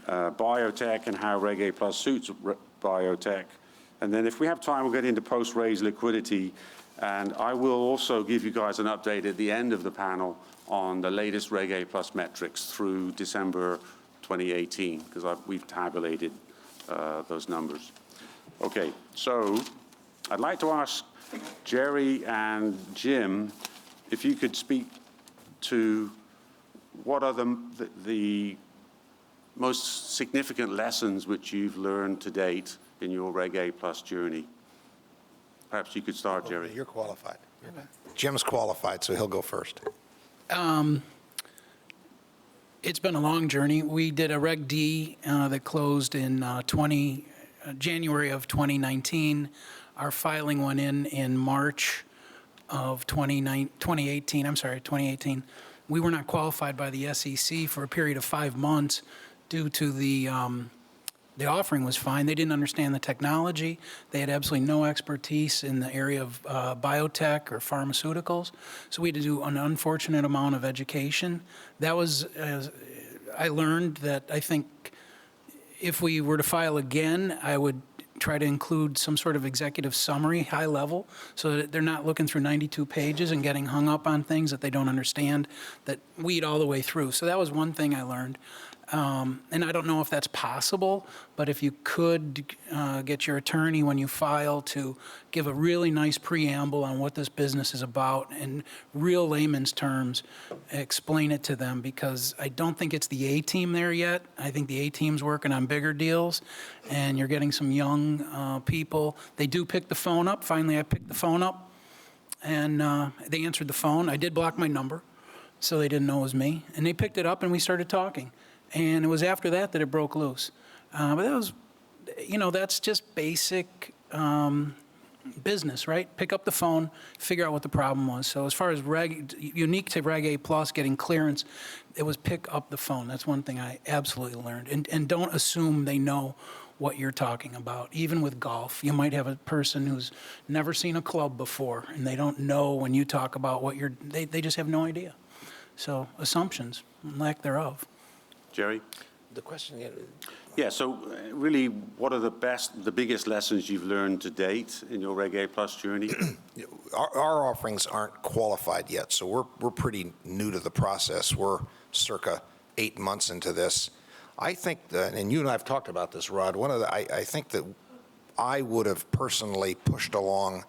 biotech and how Reggae Plus suits biotech. And then if we have time, we'll get into post-raise liquidity. And I will also give you guys an update at the end of the panel on the latest Reggae Plus metrics through December 2018, because we've tabulated those numbers. Okay, so I'd like to ask Jerry and Jim if you could speak to what are the most significant lessons which you've learned to date in your Reggae Plus journey. Perhaps you could start, Jerry. You're qualified. Jim's qualified, so he'll go first. It's been a long journey. We did a Reg D that closed in January of 2019. Our filing went in March of 2018. We were not qualified by the SEC for a period of 5 months due to the offering was fine. They didn't understand the technology. They had absolutely no expertise in the area of biotech or pharmaceuticals. So we had to do an unfortunate amount of education. That was, I learned that I think if we were to file again, I would try to include some sort of executive summary, high level, so that they're not looking through 92 pages and getting hung up on things that they don't understand, that weed all the way through. So that was one thing I learned. And I don't know if that's possible, but if you could get your attorney when you file to give a really nice preamble on what this business is about in real layman's terms, explain it to them, because I don't think it's the A-team there yet. I think the A-team's working on bigger deals, and you're getting some young people. They do pick the phone up. Finally, I picked the phone up, and they answered the phone. I did block my number, so they didn't know it was me. And they picked it up, and we started talking. And it was after that that it broke loose. But that was, that's just basic business, right? Pick up the phone, figure out what the problem was. So as far as unique to Reggae Plus getting clearance, it was pick up the phone. That's one thing I absolutely learned. And don't assume they know what you're talking about. Even with golf, you might have a person who's never seen a club before, and they don't know when you talk about what they just have no idea. So assumptions, lack thereof. Jerry? The question again. Yeah, so really, what are the biggest lessons you've learned to date in your Reggae Plus journey? Our offerings aren't qualified yet, so we're pretty new to the process. We're circa 8 months into this. I think that, and you and I have talked about this, Rod, I think that I would have personally pushed along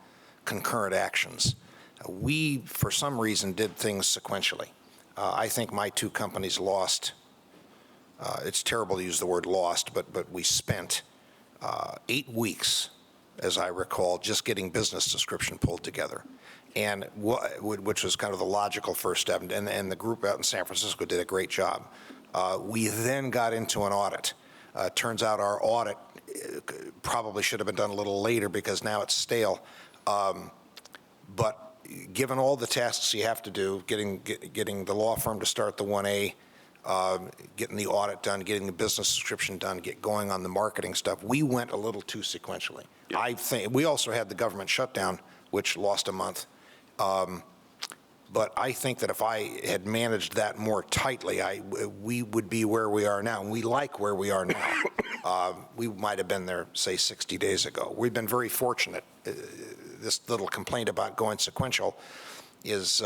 concurrent actions. We, for some reason, did things sequentially. I think my two companies lost. It's terrible to use the word lost, but we spent 8 weeks, as I recall, just getting business description pulled together, and which was kind of the logical first step. And the group out in San Francisco did a great job. We then got into an audit. Turns out our audit probably should have been done a little later because now it's stale. But given all the tasks you have to do, getting the law firm to start the 1A, getting the audit done, getting the business description done, get going on the marketing stuff, we went a little too sequentially. Yep. I think we also had the government shutdown, which lost a month. But I think that if I had managed that more tightly, we would be where we are now. And we like where we are now. We might have been there, say, 60 days ago. We've been very fortunate. This little complaint about going sequential is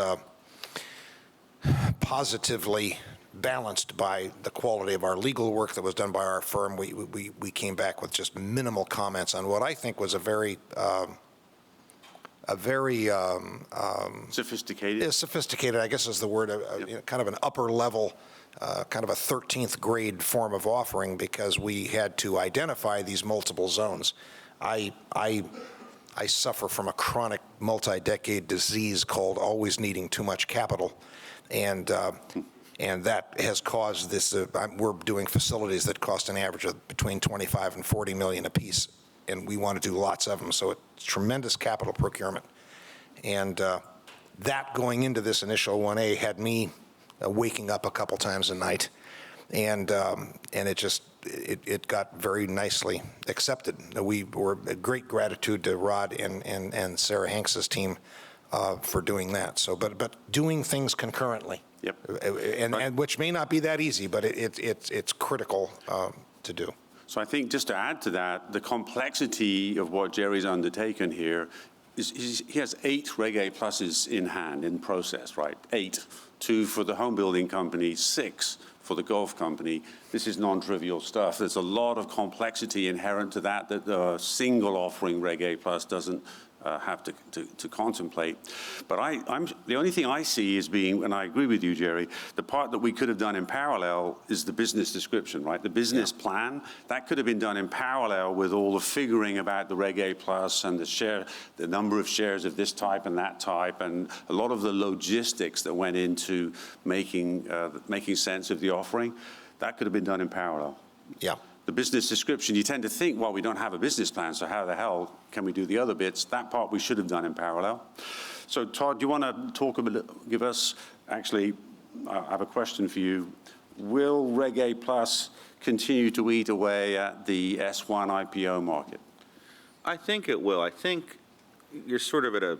positively balanced by the quality of our legal work that was done by our firm. We came back with just minimal comments on what I think was a very sophisticated. Yeah, sophisticated, I guess is the word. Yep. Kind of an upper level, kind of a 13th grade form of offering, because we had to identify these multiple zones. I suffer from a chronic multi-decade disease called always needing too much capital, and that has caused this. We're doing facilities that cost an average of between 25 and 40 million apiece, and we want to do lots of them. So it's tremendous capital procurement, and that going into this initial 1A had me waking up a couple times a night, and it got very nicely accepted. We were great gratitude to Rod and Sarah Hanks's team for doing that. So, but doing things concurrently. Yep. And which may not be that easy, but it's critical to do. So I think just to add to that, the complexity of what Jerry's undertaken here is he has 8 Reggae Pluses in hand, in process, right? 8. 2 for the home building company, 6 for the golf company. This is non-trivial stuff. There's a lot of complexity inherent to that the single offering Reggae Plus doesn't have to contemplate. But the only thing I see is being, and I agree with you, Jerry, the part that we could have done in parallel is the business description, right? The business plan, that could have been done in parallel with all the figuring about the Reggae Plus and the number of shares of this type and that type, and a lot of the logistics that went into making sense of the offering. That could have been done in parallel. Yeah. The business description, you tend to think, well, we don't have a business plan, so how the hell can we do the other bits? That part we should have done in parallel. So, Todd, do you want to talk a bit, give us, actually, I have a question for you. Will Reggae Plus continue to eat away at the S1 IPO market? I think it will. I think you're sort of at I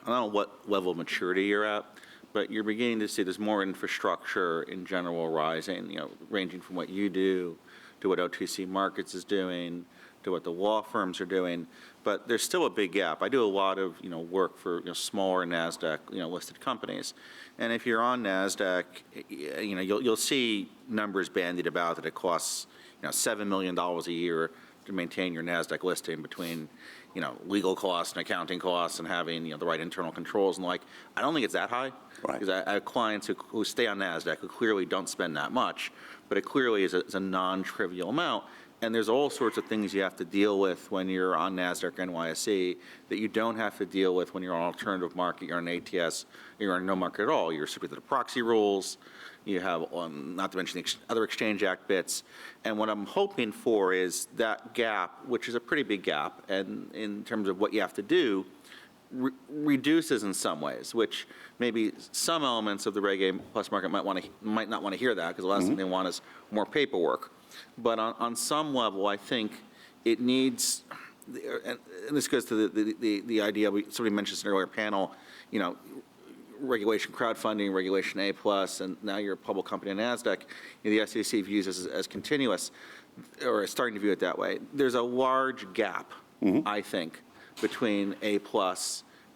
don't know what level of maturity you're at, but you're beginning to see there's more infrastructure in general rising, ranging from what you do to what OTC Markets is doing, to what the law firms are doing, but there's still a big gap. I do a lot of work for smaller NASDAQ listed companies, and if you're on NASDAQ, you'll see numbers bandied about that it costs $7 million a year to maintain your NASDAQ listing between legal costs and accounting costs and having the right internal controls and I don't think it's that high. Right. Because I have clients who stay on NASDAQ who clearly don't spend that much, but it clearly is a non-trivial amount. And there's all sorts of things you have to deal with when you're on NASDAQ or NYSE that you don't have to deal with when you're on an alternative market, you're on an ATS, you're on no market at all. You're subject to the proxy rules. You have, not to mention the other Exchange Act bits. And what I'm hoping for is that gap, which is a pretty big gap, and in terms of what you have to do, reduces in some ways, which maybe some elements of the Reggae Plus market might not want to hear that, because the last thing they want is more paperwork. But on some level, I think it needs, and this goes to the idea somebody mentioned in an earlier panel, regulation crowdfunding, regulation A+, and now you're a public company on NASDAQ, the SEC views this as continuous, or is starting to view it that way. There's a large gap, I think, between A+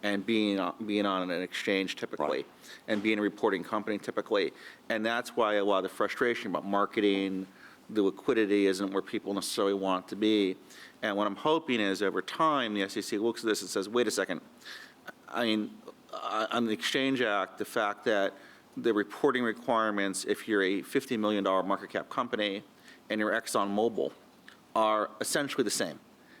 and being on an exchange typically, right, and being a reporting company typically. And that's why a lot of the frustration about marketing, the liquidity isn't where people necessarily want to be. And what I'm hoping is over time, the SEC looks at this and says, wait a second, I mean, on the Exchange Act, the fact that the reporting requirements, if you're a $50 million market cap company and you're ExxonMobil, are essentially the same.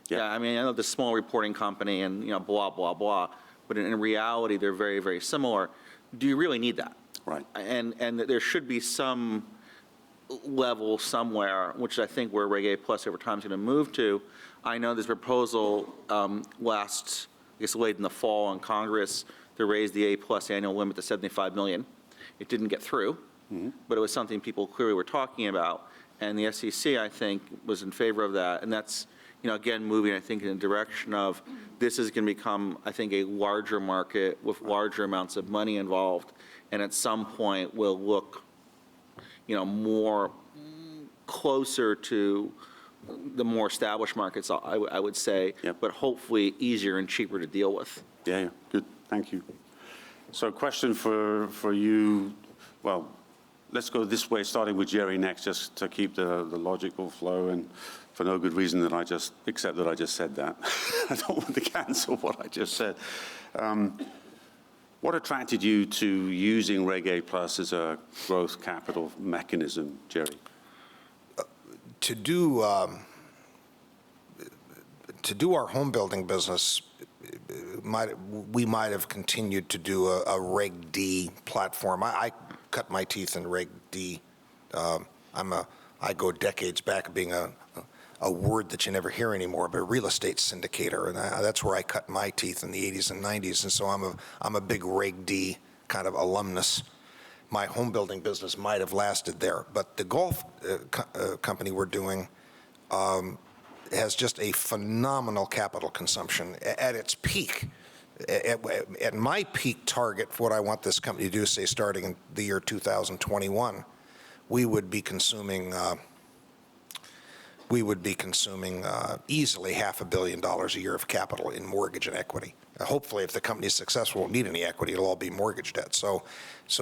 Yeah, I mean, I know the small reporting company and, blah, blah, blah, but in reality, they're very, very similar. Do you really need that? Right. And there should be some level somewhere, which I think where Reggae Plus over time is going to move to. I know this proposal late in the fall in Congress to raise the A+ annual limit to $75 million. It didn't get through, but it was something people clearly were talking about. And the SEC, I think, was in favor of that. And that's, again, moving, I think, in the direction of this is going to become, I think, a larger market with larger amounts of money involved. And at some point will look, more closer to the more established markets, I would say, Yep, but hopefully easier and cheaper to deal with. Yeah, good. Thank you. So question for you. Well, let's go this way, starting with Jerry next, just to keep the logical flow, and for no good reason that I just said that. I don't want to cancel what I just said. What attracted you to using Reggae Plus as a growth capital mechanism, Jerry? To do our home building business, we might have continued to do a Reg D platform. I cut my teeth in Reg D. I go decades back being a word that you never hear anymore, but a real estate syndicator, and that's where I cut my teeth in the 80s and 90s. And so I'm a big Reg D kind of alumnus. My home building business might have lasted there, but the golf company we're doing has just a phenomenal capital consumption. At its peak, at my peak target for what I want this company to do, say starting in the year 2021, we would be consuming easily $500 million a year of capital in mortgage and equity. Hopefully, if the company is successful, won't need any equity. It'll all be mortgage debt. So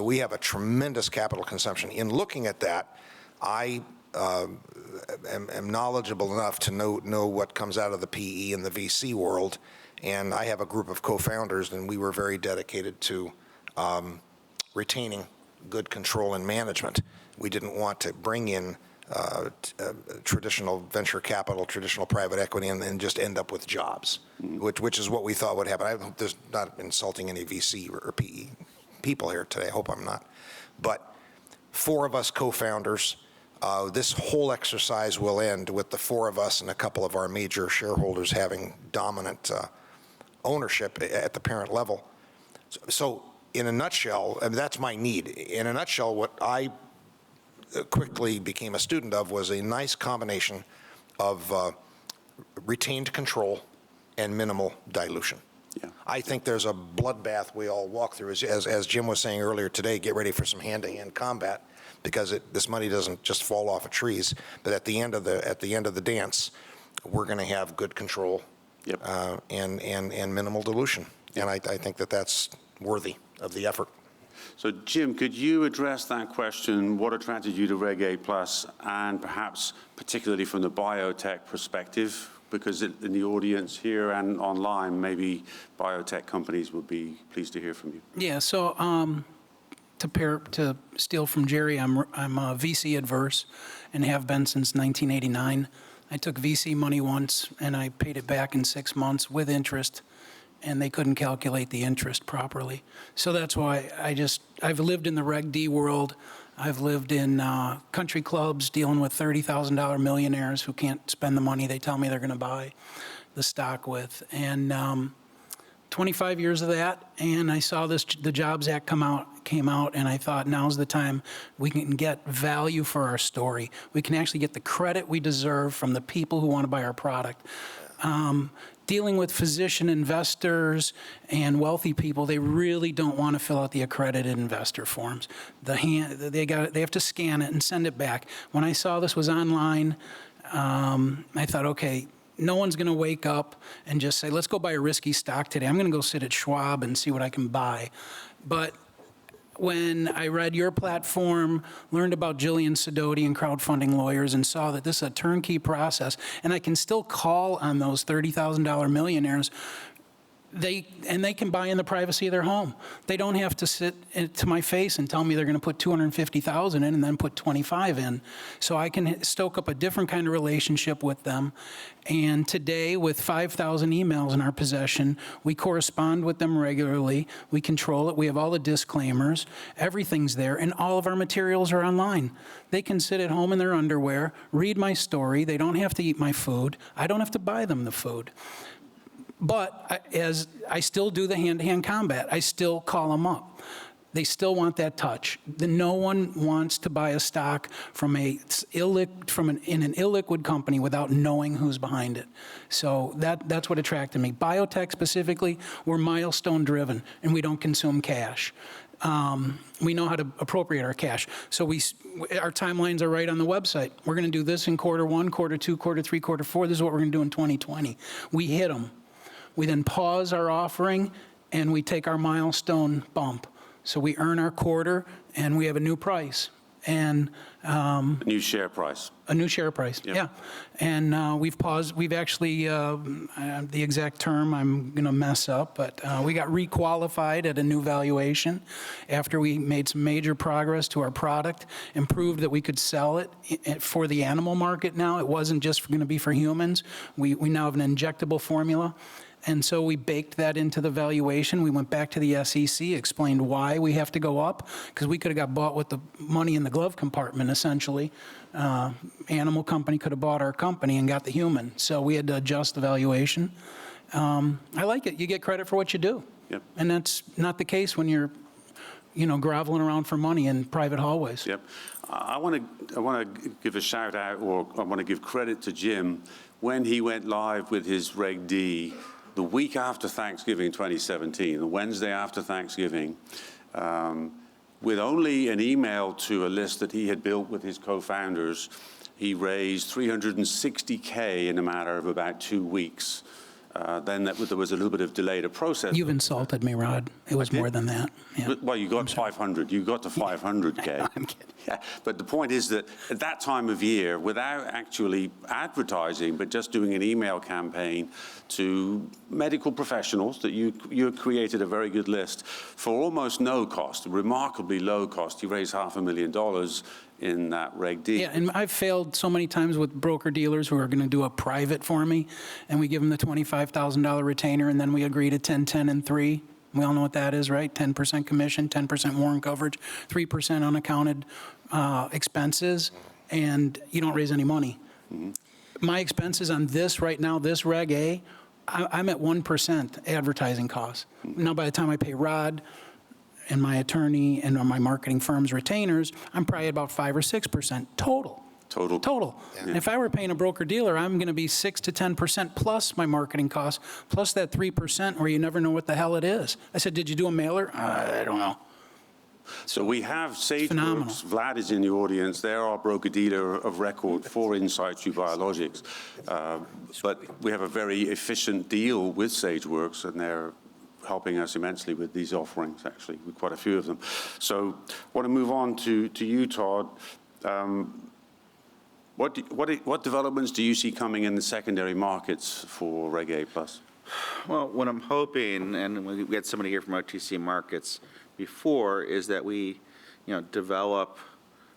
we have a tremendous capital consumption. In looking at that, I am knowledgeable enough to know what comes out of the PE and the VC world, and I have a group of co-founders, and we were very dedicated to retaining good control and management. We didn't want to bring in traditional venture capital, traditional private equity, and then just end up with jobs, which is what we thought would happen. I hope there's not insulting any VC or PE people here today. I hope I'm not. But 4 of us co-founders, this whole exercise will end with the 4 of us and a couple of our major shareholders having dominant ownership at the parent level. So in a nutshell, and that's my need. In a nutshell, what I quickly became a student of was a nice combination of retained control and minimal dilution. Yeah. I think there's a bloodbath we all walk through. As Jim was saying earlier today, get ready for some hand-to-hand combat, because this money doesn't just fall off of trees. But at the end of the dance, we're going to have good control, yep, and minimal dilution. And I think that's worthy of the effort. So, Jim, could you address that question? What attracted you to Reggae Plus, and perhaps particularly from the biotech perspective? Because in the audience here and online, maybe biotech companies would be pleased to hear from you. Yeah, so to steal from Jerry, I'm VC adverse and have been since 1989. I took VC money once, and I paid it back in 6 months with interest, and they couldn't calculate the interest properly. So that's why I've lived in the Reg D world. I've lived in country clubs dealing with $30,000 millionaires who can't spend the money they tell me they're going to buy the stock with. And 25 years of that, and I saw the Jobs Act came out, and I thought, now's the time we can get value for our story. We can actually get the credit we deserve from the people who want to buy our product. Dealing with physician investors and wealthy people, they really don't want to fill out the accredited investor forms. They have to scan it and send it back. When I saw this was online, I thought, okay, no one's going to wake up and just say, let's go buy a risky stock today. I'm going to go sit at Schwab and see what I can buy. But when I read your platform, learned about Jillian Sidoti and crowdfunding lawyers, and saw that this is a turnkey process, and I can still call on those $30,000 millionaires, they can buy in the privacy of their home. They don't have to sit to my face and tell me they're going to put $250,000 in and then put 25 in. So I can stoke up a different kind of relationship with them. And today, with 5,000 emails in our possession, we correspond with them regularly. We control it. We have all the disclaimers. Everything's there, and all of our materials are online. They can sit at home in their underwear, read my story. They don't have to eat my food. I don't have to buy them the food. But as I still do the hand-to-hand combat, I still call them up. They still want that touch. No one wants to buy a stock from in an illiquid company without knowing who's behind it. So that's what attracted me. Biotech specifically, we're milestone-driven, and we don't consume cash. We know how to appropriate our cash. So our timelines are right on the website. We're going to do this in quarter 1, quarter 2, quarter 3, quarter 4. This is what we're going to do in 2020. We hit them. We then pause our offering, and we take our milestone bump. So we earn our quarter, and we have a new price. And A new share price. a new share price, Yep. yeah. And we've paused, we've actually, the exact term I'm going to mess up, but we got requalified at a new valuation after we made some major progress to our product and proved that we could sell it for the animal market now. It wasn't just going to be for humans. We now have an injectable formula. And so we baked that into the valuation. We went back to the SEC, explained why we have to go up, because we could have got bought with the money in the glove compartment, essentially. Animal company could have bought our company and got the human. So we had to adjust the valuation. I like it. You get credit for what you do. Yep. And that's not the case when you're, groveling around for money in private hallways. Yep. I want to give a shout out, or I want to give credit to Jim. When he went live with his Reg D, the week after Thanksgiving 2017, the Wednesday after Thanksgiving, with only an email to a list that he had built with his co-founders, he raised $360K in a matter of about 2 weeks. Then there was a little bit of delay to process. You've insulted me, Rod. It was more than that. Yeah. Well, you got 500. You got to 500K. I'm kidding. Yeah, but the point is that at that time of year, without actually advertising, but just doing an email campaign to medical professionals, that you created a very good list for almost no cost, remarkably low cost. You raised $500,000 in that Reg D. Yeah, and I've failed so many times with broker-dealers who are going to do a private for me, and we give them the $25,000 retainer, and then we agree to 10, 10, and 3. We all know what that is, right? 10% commission, 10% warrant coverage, 3% unaccounted expenses, and you don't raise any money. Mm-hmm. My expenses on this right now, this Reg A, I'm at 1% advertising costs. Now, by the time I pay Rod and my attorney and my marketing firm's retainers, I'm probably at about 5 or 6% total. Total. Yeah. If I were paying a broker-dealer, I'm going to be 6 to 10% plus my marketing costs, plus that 3% where you never know what the hell it is. I said, did you do a mailer? I don't know. So we have phenomenal. SageWorks. Vlad is in the audience. They're our broker-dealer of record for Insight through Biologics. But we have a very efficient deal with SageWorks, and they're helping us immensely with these offerings, actually, with quite a few of them. So I want to move on to you, Todd. What developments do you see coming in the secondary markets for Reggae Plus? Well, what I'm hoping, and we had somebody here from OTC Markets before, is that we, develop,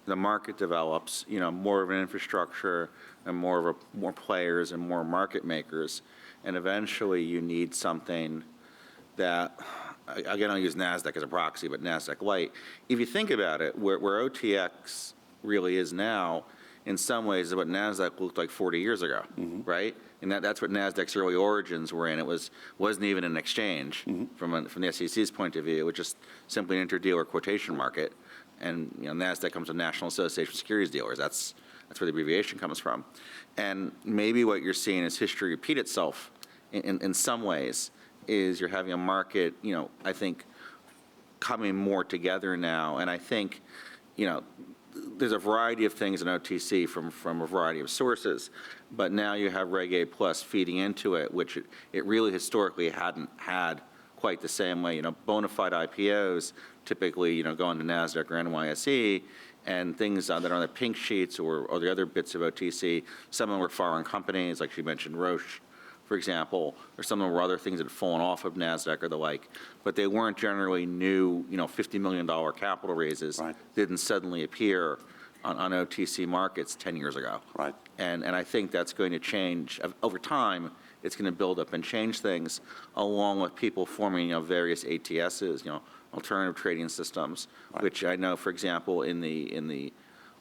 the market develops, more of an infrastructure and more players and more market makers, and eventually you need something that, again, I'll use NASDAQ as a proxy, but NASDAQ Lite. If you think about it, where OTX really is now, in some ways, is what NASDAQ looked like 40 years ago, right? And that's what NASDAQ's early origins were in. It wasn't even an exchange from the SEC's point of view. It was just simply an interdealer quotation market. And NASDAQ comes from National Association of Securities Dealers. That's where the abbreviation comes from. And maybe what you're seeing is history repeat itself in some ways. Is you're having a market, I think, coming more together now. And I think, there's a variety of things in OTC from a variety of sources, but now you have Reggae Plus feeding into it, which it really historically hadn't had quite the same way. Bona fide IPOs typically, go into NASDAQ or NYSE, and things that are on the pink sheets or the other bits of OTC, some of them were foreign companies, like she mentioned Roche, for example, or some of them were other things that had fallen off of NASDAQ or the like, but they weren't generally new, $50 million capital raises. Right. Didn't suddenly appear on OTC markets 10 years ago. Right. And I think that's going to change. Over time, it's going to build up and change things, along with people forming various ATSs, alternative trading systems, Right. which I know, for example, in the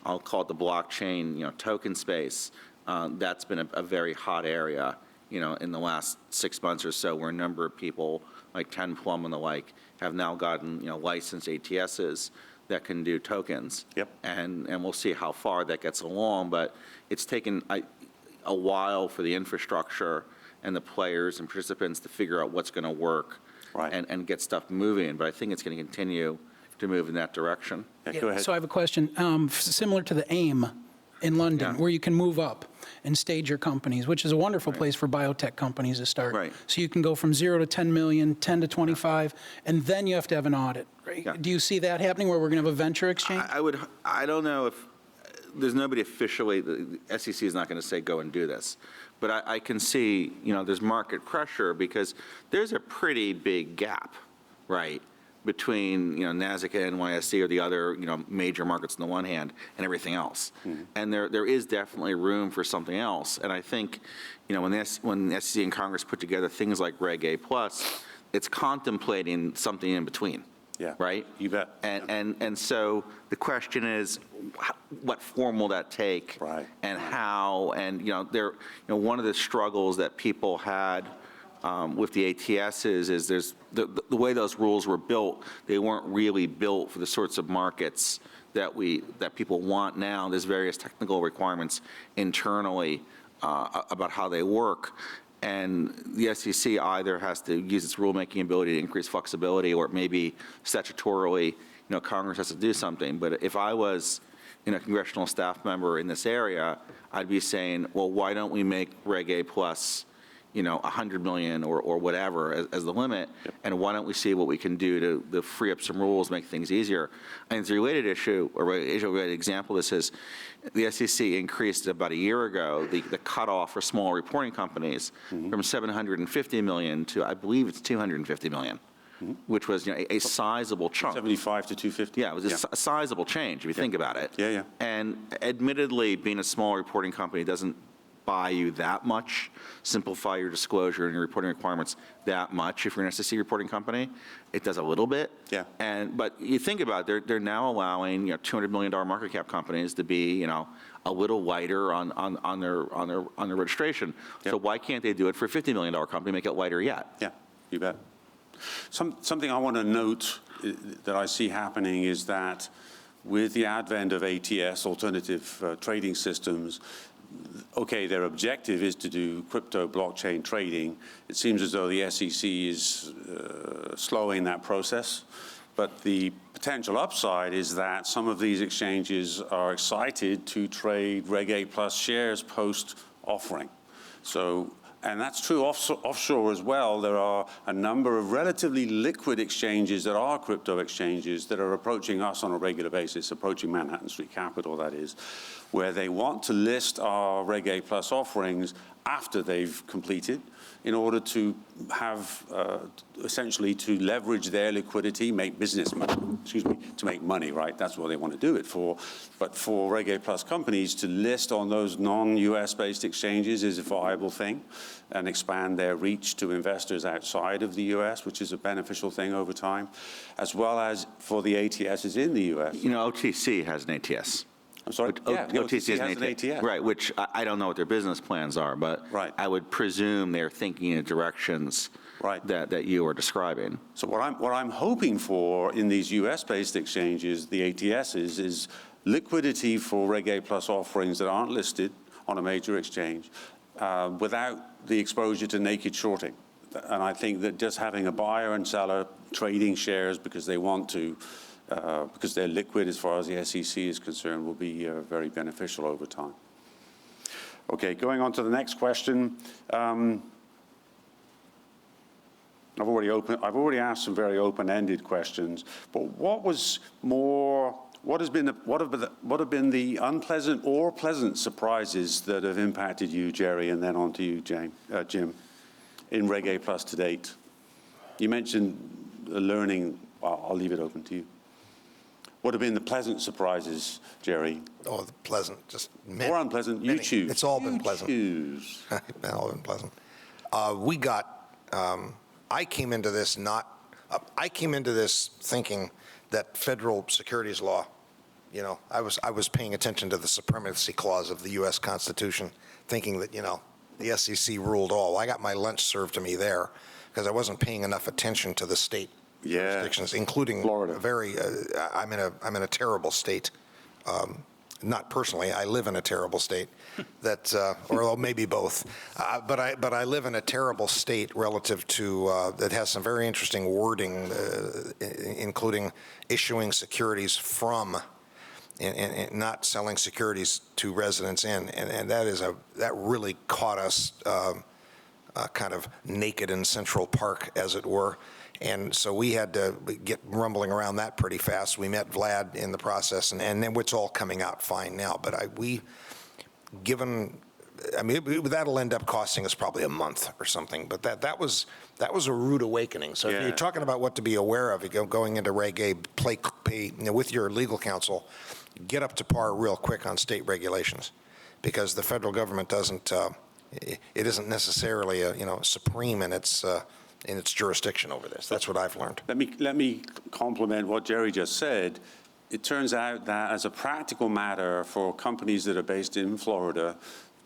I'll call it the blockchain, token space, that's been a very hot area, in the last 6 months or so, where a number of people, like 10 Plum and the like, have now gotten, licensed ATSs that can do tokens. Yep. And we'll see how far that gets along, but it's taken a while for the infrastructure and the players and participants to figure out what's going to work. Right. and get stuff moving, but I think it's going to continue to move in that direction. Yeah, go ahead. So I have a question, similar to the AIM in London, Yeah. where you can move up and stage your companies, which is a wonderful place for biotech companies to start. Right. So you can go from 0 to 10 million, 10 to 25, and then you have to have an audit. Right? Yeah. Do you see that happening where we're going to have a venture exchange? I don't know if, there's nobody officially, the SEC is not going to say go and do this, but I can see, there's market pressure because there's a pretty big gap, right, between, NASDAQ and NYSE or the other, major markets on the one hand and everything else. And there is definitely room for something else. And I think, when the SEC and Congress put together things like Reggae Plus, it's contemplating something in between. Yeah. Right? You bet. And so the question is, what form will that take? Right. And how? And one of the struggles that people had with the ATS is there's the way those rules were built. They weren't really built for the sorts of markets that people want now. There's various technical requirements internally about how they work. And the SEC either has to use its rulemaking ability to increase flexibility, or maybe statutorily, Congress has to do something. But if I was, a congressional staff member in this area, I'd be saying, well, why don't we make Reggae Plus, 100 million or whatever as the limit, and why don't we see what we can do to free up some rules, make things easier? And it's a related issue, or a related example. This is the SEC increased about a year ago the cutoff for small reporting companies from 750 million to, I believe it's 250 million. Which was a sizable chunk. 75 to 250? Yeah, it was a sizable change if you think about it. Yeah. And admittedly, being a small reporting company doesn't buy you that much, simplify your disclosure and your reporting requirements that much if you're an SEC reporting company. It does a little bit. Yeah. But you think about it, they're now allowing $200 million market cap companies to be a little lighter on their registration. Yeah. So why can't they do it for a $50 million company, make it lighter yet? Yeah, you bet. Something I want to note that I see happening is that with the advent of ATS, alternative trading systems, okay, their objective is to do crypto blockchain trading. It seems as though the SEC is slowing that process. But the potential upside is that some of these exchanges are excited to trade Reggae Plus shares post-offering. And that's true offshore as well. There are a number of relatively liquid exchanges that are crypto exchanges that are approaching us on a regular basis, approaching Manhattan Street Capital, that is, where they want to list our Reggae Plus offerings after they've completed in order to have, essentially to leverage their liquidity, make business money, to make money, right? That's what they want to do it for. But for Reggae Plus companies to list on those non-US based exchanges is a viable thing and expand their reach to investors outside of the US, which is a beneficial thing over time, as well as for the ATSs in the US. OTC has an ATS. I'm sorry? Yeah, OTC has an ATS. Right, which I don't know what their business plans are, but Right. I would presume they're thinking in directions Right. that you are describing. So what I'm hoping for in these US-based exchanges, the ATSs, is liquidity for Reggae Plus offerings that aren't listed on a major exchange without the exposure to naked shorting. And I think that just having a buyer and seller trading shares because they want to, because they're liquid as far as the SEC is concerned, will be very beneficial over time. Okay, going on to the next question. I've already asked some very open-ended questions, but what have been the unpleasant or pleasant surprises that have impacted you, Jerry, and then on to you, Jim, in Reggae Plus to date? You mentioned learning. I'll leave it open to you. What have been the pleasant surprises, Jerry? Oh, the pleasant, just many. Or unpleasant, you Many. choose. It's all been pleasant. Choose. It's all been pleasant. I came into this thinking that federal securities law, I was paying attention to the supremacy clause of the U.S. Constitution, thinking that, the SEC ruled all. I got my lunch served to me there because I wasn't paying enough attention to the state jurisdictions, including Florida. I'm in a terrible state. Not personally, I live in a terrible state. Or maybe both. But I live in a terrible state relative to that has some very interesting wording, including issuing securities from, and not selling securities to residents in, and that really caught us kind of naked in Central Park, as it were. And so we had to get rumbling around that pretty fast. We met Vlad in the process, and then it's all coming out fine now. But that'll end up costing us probably a month or something. But that was a rude awakening. So if you're talking about what to be aware of, going into Reggae, pay with your legal counsel, get up to par real quick on state regulations, because the federal government it isn't necessarily supreme in its jurisdiction over this. That's what I've learned. Let me complement what Jerry just said. It turns out that as a practical matter for companies that are based in Florida,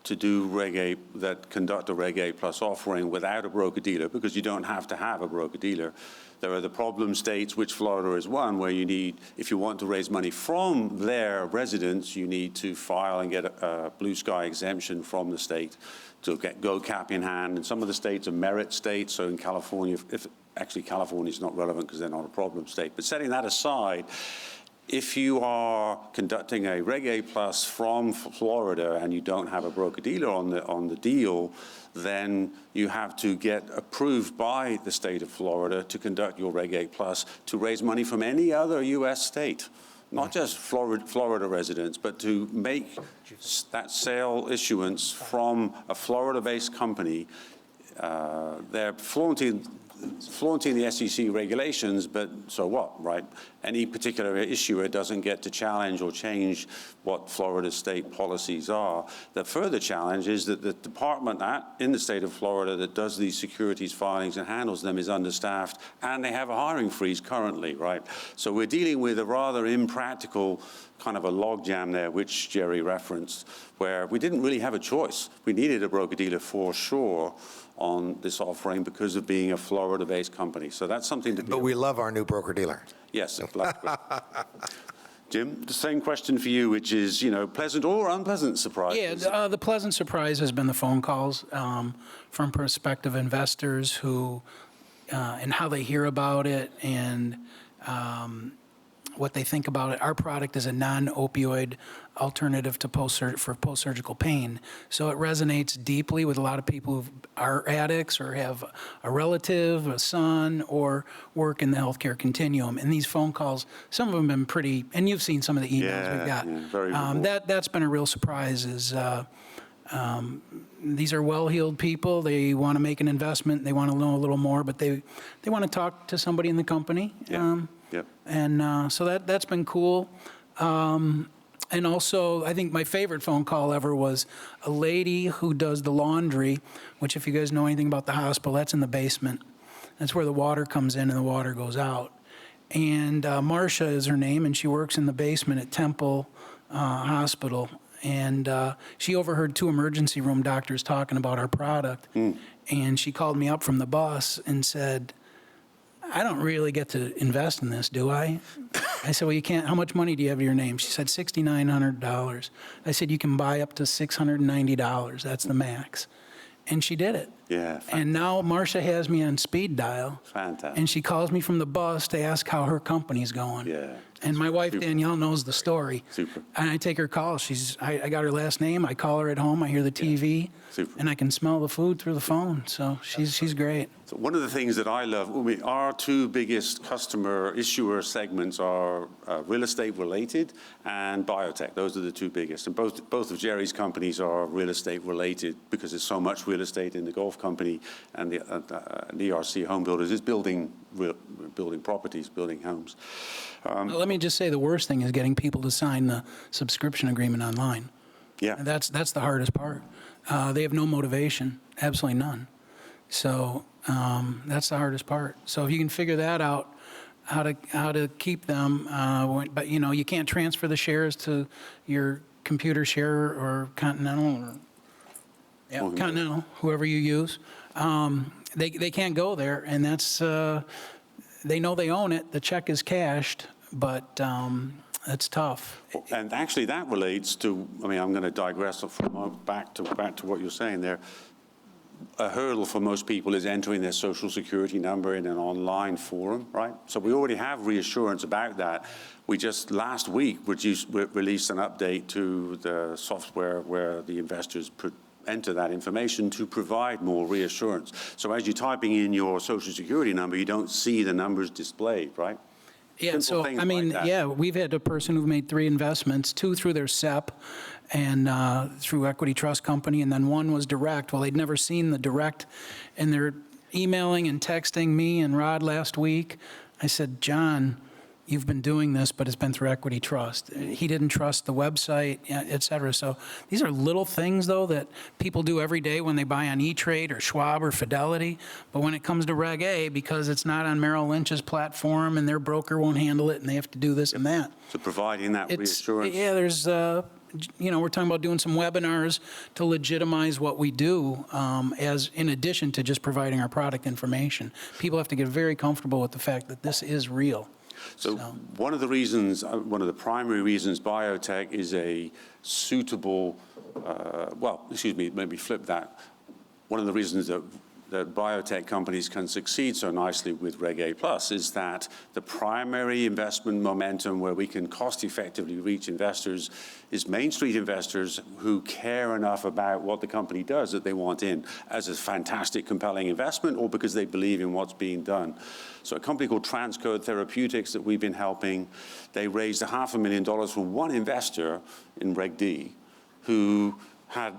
to do Reggae, that conduct a Reggae Plus offering without a broker-dealer, because you don't have to have a broker-dealer. There are the problem states, which Florida is one, where you need, if you want to raise money from their residents, you need to file and get a blue sky exemption from the state to go cap in hand. And some of the states are merit states, so in California, actually California is not relevant because they're not a problem state. But setting that aside, if you are conducting a Reggae Plus from Florida and you don't have a broker-dealer on the deal, then you have to get approved by the state of Florida to conduct your Reggae Plus to raise money from any other U.S. state, not just Florida residents, but to make that sale issuance from a Florida-based company. They're flaunting the SEC regulations, but so what, right? Any particular issuer doesn't get to challenge or change what Florida state policies are. The further challenge is that the department in the state of Florida that does these securities filings and handles them is understaffed, and they have a hiring freeze currently, right? So we're dealing with a rather impractical kind of a logjam there, which Jerry referenced, where we didn't really have a choice. We needed a broker-dealer for sure on this offering because of being a Florida-based company. So that's something to do. But we love our new broker-dealer. Yes. Jim, the same question for you, which is, pleasant or unpleasant surprises? Yeah, the pleasant surprise has been the phone calls from prospective investors who, and how they hear about it and what they think about it. Our product is a non-opioid alternative to post-surgical pain. So it resonates deeply with a lot of people who are addicts or have a relative, a son, or work in the healthcare continuum. And these phone calls, some of them have been pretty, and you've seen some of the emails we've got. Yeah, very rewarding. That's been a real surprise is these are well-heeled people. They want to make an investment. They want to know a little more, but they want to talk to somebody in the company. Yep. And so that's been cool. And also, I think my favorite phone call ever was a lady who does the laundry, which if you guys know anything about the hospital, that's in the basement. That's where the water comes in and the water goes out. And Marcia is her name, and she works in the basement at Temple Hospital. And she overheard 2 emergency room doctors talking about our product. And she called me up from the bus and said, I don't really get to invest in this, do I? I said, well, you can't. How much money do you have to your name? She said, $6,900. I said, you can buy up to $690. That's the max. And she did it. Yeah. And now Marcia has me on speed dial. Fantastic. And she calls me from the bus to ask how her company's going. Yeah. And my wife, Super. Danielle, knows the story. Super. And I take her call. I got her last name. I call her at home. I hear the TV. Super. And I can smell the food through the phone. So she's great. So one of the things that I love, our 2 biggest customer issuer segments are real estate related and biotech. Those are the 2 biggest. And both of Jerry's companies are real estate related because there's so much real estate in the golf company, and the ERC Home Builders is building properties, building homes. Let me just say the worst thing is getting people to sign the subscription agreement online. Yeah. And that's the hardest part. They have no motivation, absolutely none. So that's the hardest part. So if you can figure that out, how to keep them, but you can't transfer the shares to your computer share or Continental or Continental, whoever you use. They can't go there, and that's they know they own it. The check is cashed, but that's tough. And actually, that relates to. I'm going to digress for a moment back to what you're saying there. A hurdle for most people is entering their social security number in an online forum, right? So we already have reassurance about that. We just last week released an update to the software where the investors enter that information to provide more reassurance. So as you're typing in your social security number, you don't see the numbers displayed, right? Yeah, so, I mean, we've had a person who've made 3 investments, 2 through their SEP and through Equity Trust Company, and then 1 was direct. Well, they'd never seen the direct, and they're emailing and texting me and Rod last week. I said, John, you've been doing this, but it's been through Equity Trust. He didn't trust the website, et cetera. So these are little things, though, that people do every day when they buy on E-Trade or Schwab or Fidelity. But when it comes to Reg A, because it's not on Merrill Lynch's platform and their broker won't handle it and they have to do this and that. So providing that reassurance. Yeah, there's we're talking about doing some webinars to legitimize what we do, as in addition to just providing our product information. People have to get very comfortable with the fact that this is real. So one of the primary reasons biotech is a suitable, maybe flip that. One of the reasons that biotech companies can succeed so nicely with Reggae Plus is that the primary investment momentum where we can cost-effectively reach investors is Main Street investors who care enough about what the company does that they want in as a fantastic, compelling investment or because they believe in what's being done. So a company called Transcode Therapeutics that we've been helping, they raised $500,000 from one investor in Reg D who had,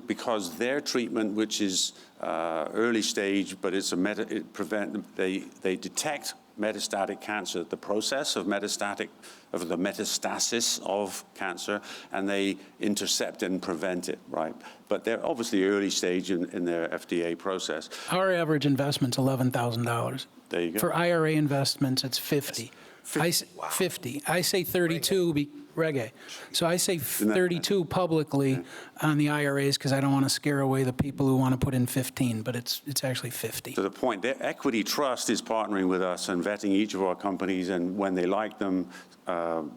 because their treatment, which is early stage, but it's they detect metastatic cancer, the process of the metastasis of cancer, and they intercept and prevent it, right? But they're obviously early stage in their FDA process. Our average investment's $11,000. There you go. For IRA investments, it's 50. Wow. 50. I say 32, Reggae. So I say 32 publicly on the IRAs because I don't want to scare away the people who want to put in 15, but it's actually 50. To the point, their equity trust is partnering with us and vetting each of our companies, and when they like them,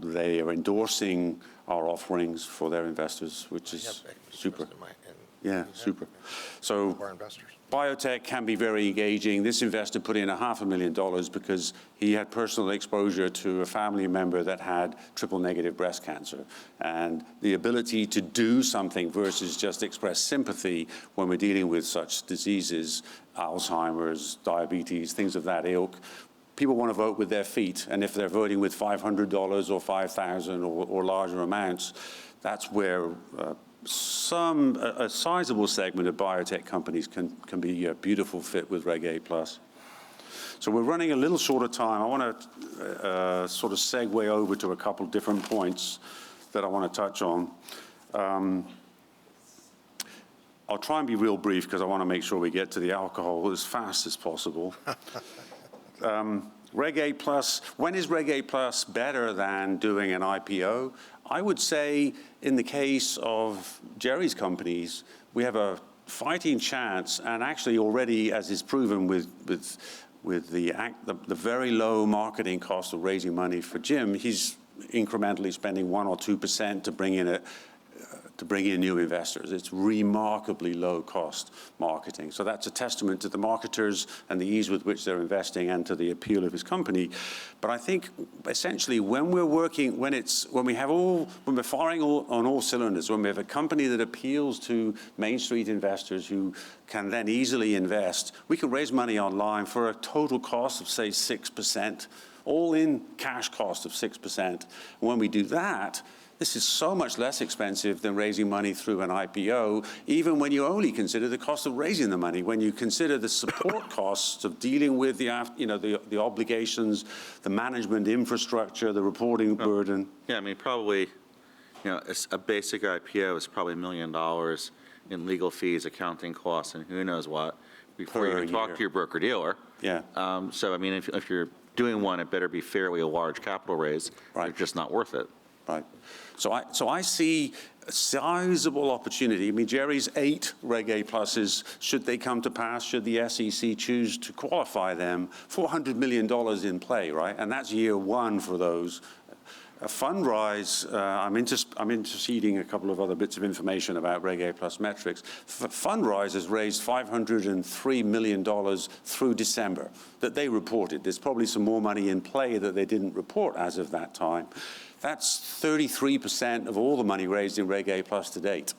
they are endorsing our offerings for their investors, which is super. Yeah, super. So biotech can be very engaging. This investor put in $500,000 because he had personal exposure to a family member that had triple-negative breast cancer. And the ability to do something versus just express sympathy when we're dealing with such diseases, Alzheimer's, diabetes, things of that ilk, people want to vote with their feet. And if they're voting with $500 or $5,000 or larger amounts, that's where a sizable segment of biotech companies can be a beautiful fit with Reggae Plus. So we're running a little short of time. I want to sort of segue over to a couple different points that I want to touch on. I'll try and be real brief because I want to make sure we get to the alcohol as fast as possible. Reggae Plus, when is Reggae Plus better than doing an IPO? I would say in the case of Jerry's companies, we have a fighting chance, and actually already, as is proven with the very low marketing cost of raising money for Jim, he's incrementally spending 1 or 2% to bring in new investors. It's remarkably low-cost marketing. So that's a testament to the marketers and the ease with which they're investing and to the appeal of his company. But I think essentially when we're firing on all cylinders, when we have a company that appeals to Main Street investors who can then easily invest, we can raise money online for a total cost of, say, 6%, all-in cash cost of 6%. And when we do that, this is so much less expensive than raising money through an IPO, even when you only consider the cost of raising the money. When you consider the support costs of dealing with the obligations, the management infrastructure, the reporting burden. Yeah, I mean, probably, a basic IPO is probably $1 million in legal fees, accounting costs, and who knows what before you even talk to your broker-dealer. Yeah. So, I mean, if you're doing one, it better be fairly a large capital raise. Right. It's just not worth it. Right. So I see a sizable opportunity. I mean, Jerry's 8 Reggae Pluses, should they come to pass, should the SEC choose to qualify them, $400 million in play, right? And that's year one for those. A Fundrise, I'm interceding a couple of other bits of information about Reggae Plus metrics. Fundrise has raised $503 million through December that they reported. There's probably some more money in play that they didn't report as of that time. That's 33% of all the money raised in Reggae Plus to date.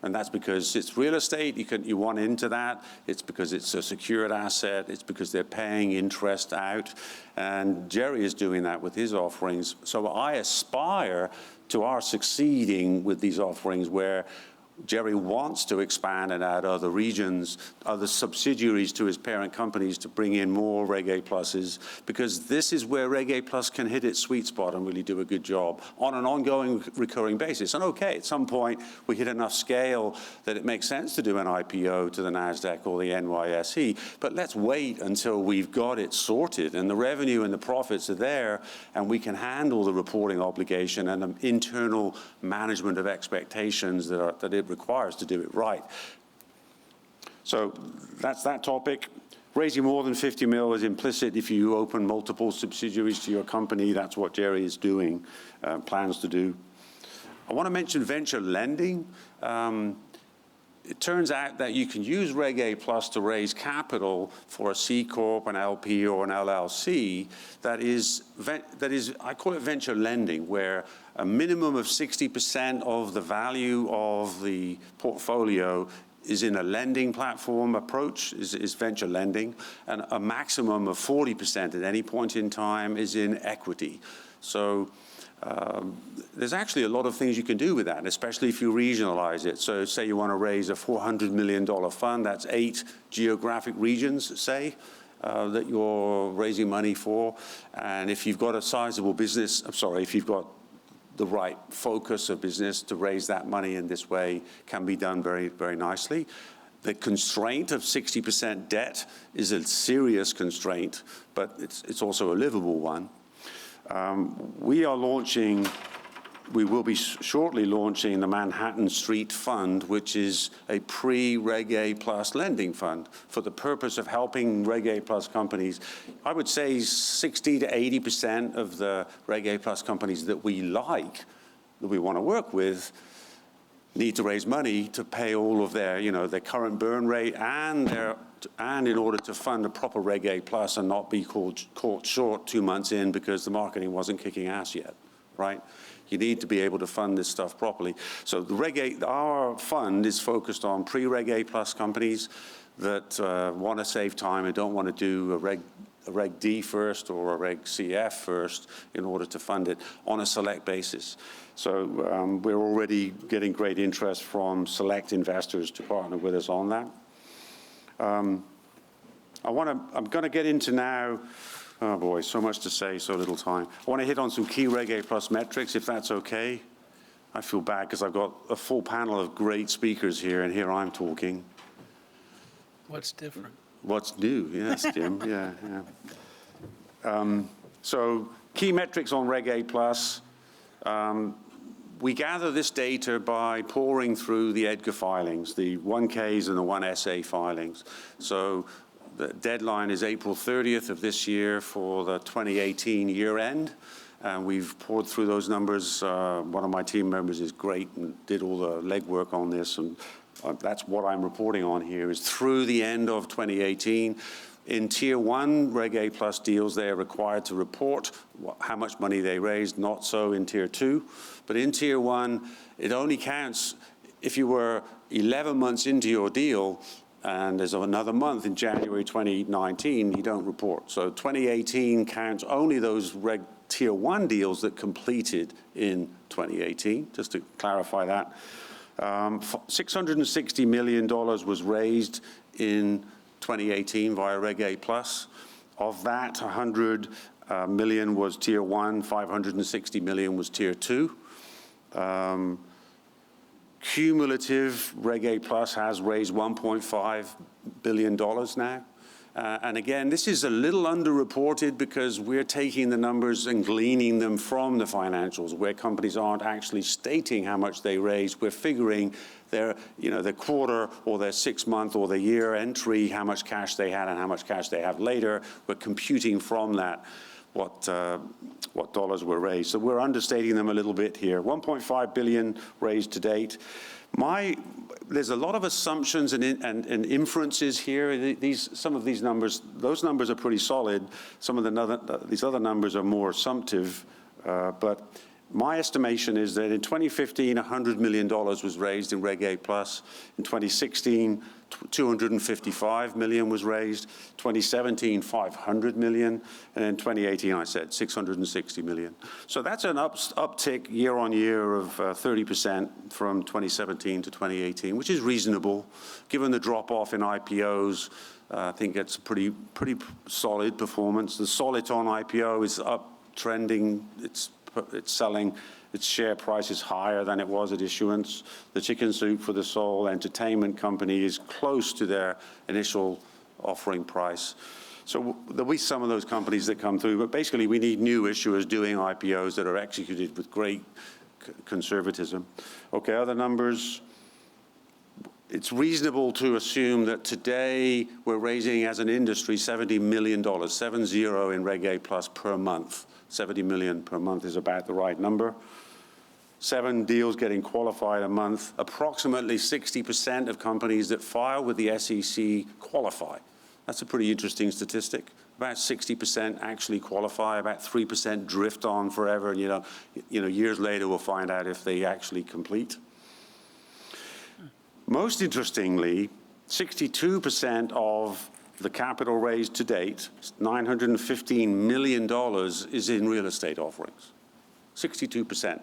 And that's because it's real estate, you want into that. It's because it's a secured asset. It's because they're paying interest out. And Jerry is doing that with his offerings. So I aspire to our succeeding with these offerings where Jerry wants to expand and add other regions, other subsidiaries to his parent companies to bring in more Reggae Pluses, because this is where Reggae Plus can hit its sweet spot and really do a good job on an ongoing, recurring basis. And okay, at some point, we hit enough scale that it makes sense to do an IPO to the NASDAQ or the NYSE, but let's wait until we've got it sorted and the revenue and the profits are there, and we can handle the reporting obligation and the internal management of expectations that it requires to do it right. So that's that topic. Raising more than 50 mil is implicit if you open multiple subsidiaries to your company. That's what Jerry is doing, plans to do. I want to mention venture lending. It turns out that you can use Reggae Plus to raise capital for a C Corp, an LP, or an LLC that is, I call it venture lending, where a minimum of 60% of the value of the portfolio is in a lending platform approach, is venture lending, and a maximum of 40% at any point in time is in equity. So there's actually a lot of things you can do with that, especially if you regionalize it. So say you want to raise a $400 million fund, that's 8 geographic regions, say, that you're raising money for. And if you've got a sizable business, if you've got the right focus of business to raise that money in this way, can be done very, very nicely. The constraint of 60% debt is a serious constraint, but it's also a livable one. We will be shortly launching the Manhattan Street Fund, which is a pre-Reggae Plus lending fund for the purpose of helping Reggae Plus companies. I would say 60 to 80% of the Reggae Plus companies that we like, that we want to work with, need to raise money to pay all of their, their current burn rate and in order to fund a proper Reggae Plus and not be caught short 2 months in because the marketing wasn't kicking ass yet, right? You need to be able to fund this stuff properly. So our fund is focused on pre-Reggae Plus companies that want to save time and don't want to do a Reg D first or a Reg CF first in order to fund it on a select basis. So we're already getting great interest from select investors to partner with us on that. I'm going to get into now, oh boy, so much to say, so little time. I want to hit on some key Reggae Plus metrics, if that's okay. I feel bad because I've got a full panel of great speakers here, and here I'm talking. What's different? What's new? Yes, Jim. Yeah. So key metrics on Reggae Plus. We gather this data by pouring through the EDGAR filings, the 1Ks and the 1SA filings. So the deadline is April 30th of this year for the 2018 year end. And we've poured through those numbers. One of my team members is great and did all the legwork on this. And that's what I'm reporting on here, is through the end of 2018. In Tier 1 Reggae Plus deals, they are required to report how much money they raised, not so in Tier 2. But in Tier 1, it only counts if you were 11 months into your deal and there's another month in January 2019, you don't report. So 2018 counts only those Tier 1 deals that completed in 2018, just to clarify that. $660 million was raised in 2018 via Reggae Plus. Of that, 100 million was Tier 1, 560 million was Tier 2. Cumulative Reggae Plus has raised $1.5 billion now. And again, this is a little underreported because we're taking the numbers and gleaning them from the financials, where companies aren't actually stating how much they raised. We're figuring their quarter or their 6 month or the year entry, how much cash they had and how much cash they have later. We're computing from that what dollars were raised. So we're understating them a little bit here. 1.5 billion raised to date. There's a lot of assumptions and inferences here. Some of these numbers, those numbers are pretty solid. Some of these other numbers are more assumptive. But My estimation is that in 2015, $100 million was raised in Reggae Plus. In 2016, $255 million was raised. 2017, $500 million. And in 2018, I said $660 million. So that's an uptick year on year of 30% from 2017 to 2018, which is reasonable. Given the drop-off in IPOs, I think it's a pretty solid performance. The Soliton IPO is uptrending. It's selling, its share price is higher than it was at issuance. The Chicken Soup for the Soul Entertainment Company is close to their initial offering price. So there'll be some of those companies that come through, but basically we need new issuers doing IPOs that are executed with great conservatism. Okay, other numbers. It's reasonable to assume that today we're raising as an industry $70 million, 70 in Reggae Plus per month. 70 million per month is about the right number. 7 deals getting qualified a month. Approximately 60% of companies that file with the SEC qualify. That's a pretty interesting statistic. About 60% actually qualify, about 3% drift on forever, and years later we'll find out if they actually complete. Most interestingly, 62% of the capital raised to date, $915 million, is in real estate offerings. 62%.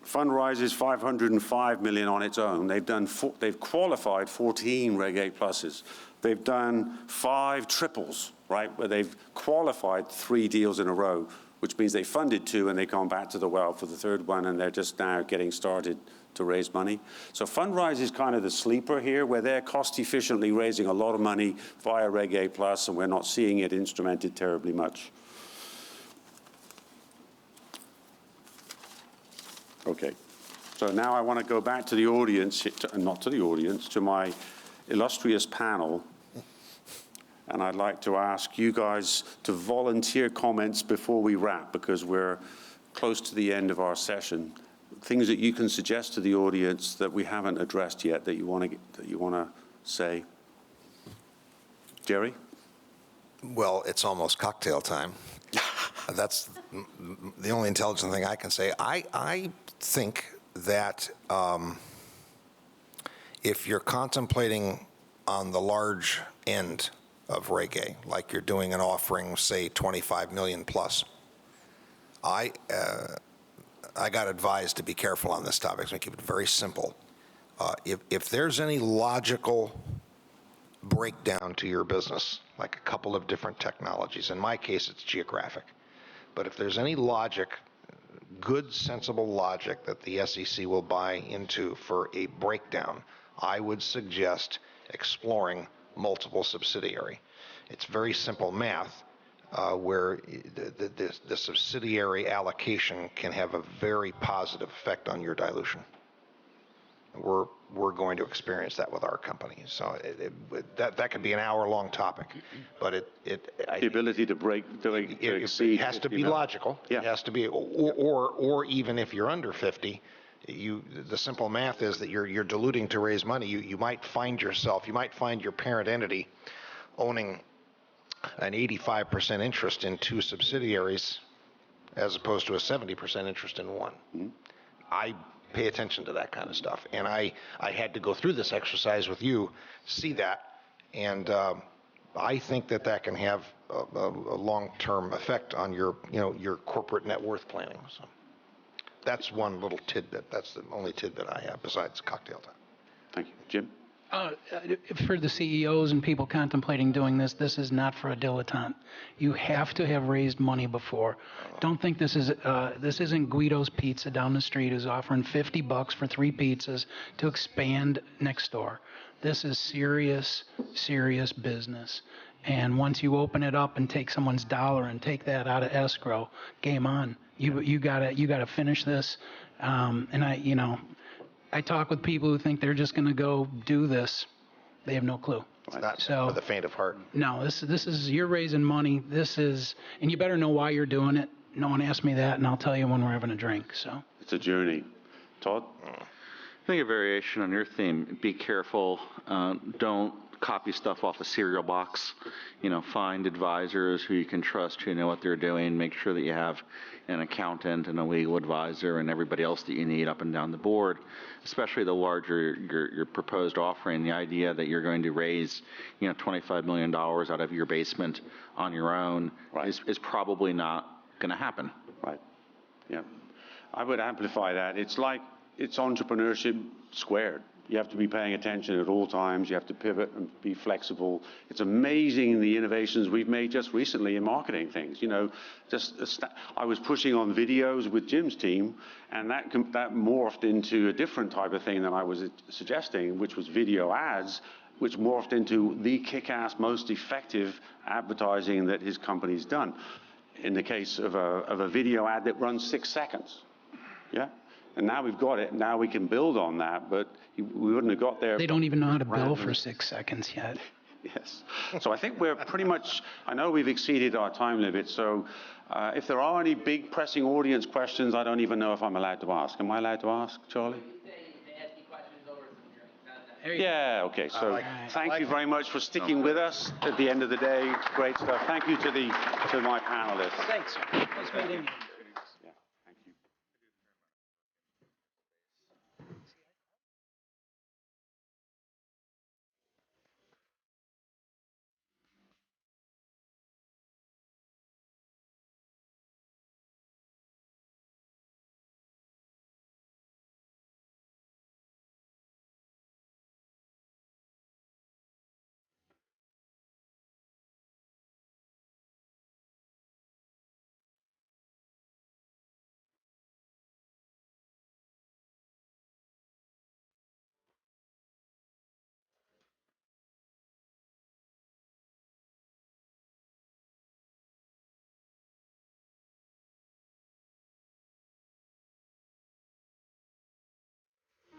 Fundrise $505 million on its own. They've qualified 14 Reggae Pluses. They've done 5 triples, right, where they've qualified 3 deals in a row, which means they funded 2 and they've gone back to the well for the 3rd one, and they're just now getting started to raise money. So Fundrise is kind of the sleeper here, where they're cost efficiently raising a lot of money via Reggae Plus, and we're not seeing it instrumented terribly much. Okay, so now I want to go back to the audience, not to the audience, to my illustrious panel, and I'd like to ask you guys to volunteer comments before we wrap, because we're close to the end of our session. Things that you can suggest to the audience that we haven't addressed yet that you want to say. Jerry? Well, it's almost cocktail time. That's the only intelligent thing I can say. I think that if you're contemplating on the large end of reggae, like you're doing an offering, say 25 million plus, I got advised to be careful on this topic, so I keep it very simple. If there's any logical breakdown to your business, like a couple of different technologies, in my case it's geographic, but if there's any logic, good, sensible logic that the SEC will buy into for a breakdown, I would suggest exploring multiple subsidiary. It's very simple math. Where the subsidiary allocation can have a very positive effect on your dilution. We're going to experience that with our company. So that could be an hour-long topic, but the ability to exceed. It has to be logical. Yeah. It has to be, or even if you're under 50, the simple math is that you're diluting to raise money. You might find your parent entity owning an 85% interest in 2 subsidiaries as opposed to a 70% interest in one. Mm-hmm. I pay attention to that kind of stuff, and I had to go through this exercise with you, see that, and I think that can have a long-term effect on your corporate net worth planning. So that's one little tidbit. That's the only tidbit I have besides cocktail time. Thank you. Jim? For the CEOs and people contemplating doing this, this is not for a dilettante. You have to have raised money before. Don't think this isn't Guido's Pizza down the street who's offering $50 for 3 pizzas to expand next door. This is serious, serious business. And once you open it up and take someone's dollar and take that out of escrow, game on. You gotta finish this. And I talk with people who think they're just going to go do this. They have no clue. It's not for the faint of heart. No, this is you're raising money. And you better know why you're doing it. No one asked me that, and I'll tell you when we're having a drink. So it's a journey. Todd? I think a variation on your theme. Be careful. Don't copy stuff off a serial box. Find advisors who you can trust, who know what they're doing. Make sure that you have an accountant and a legal advisor and everybody else that you need up and down the board, especially the larger your proposed offering. The idea that you're going to raise, $25 million out of your basement on your own is probably not going to happen. Right. Yeah. I would amplify that. It's entrepreneurship squared. You have to be paying attention at all times. You have to pivot and be flexible. It's amazing the innovations we've made just recently in marketing things. I was pushing on videos with Jim's team, and that morphed into a different type of thing than I was suggesting, which was video ads, which morphed into the kick-ass, most effective advertising that his company's done. In the case of a video ad that runs 6 seconds. Yeah. And now we've got it. Now we can build on that, but we wouldn't have got there. They don't even know how to bill for 6 seconds yet. Yes. So I think we're pretty much, I know we've exceeded our time limit, so if there are any big pressing audience questions, I don't even know if I'm allowed to ask. Am I allowed to ask, Charlie? Yeah, okay. So thank you very much for sticking with us at the end of the day. Great stuff. Thank you to my panelists. Thanks. Nice meeting you.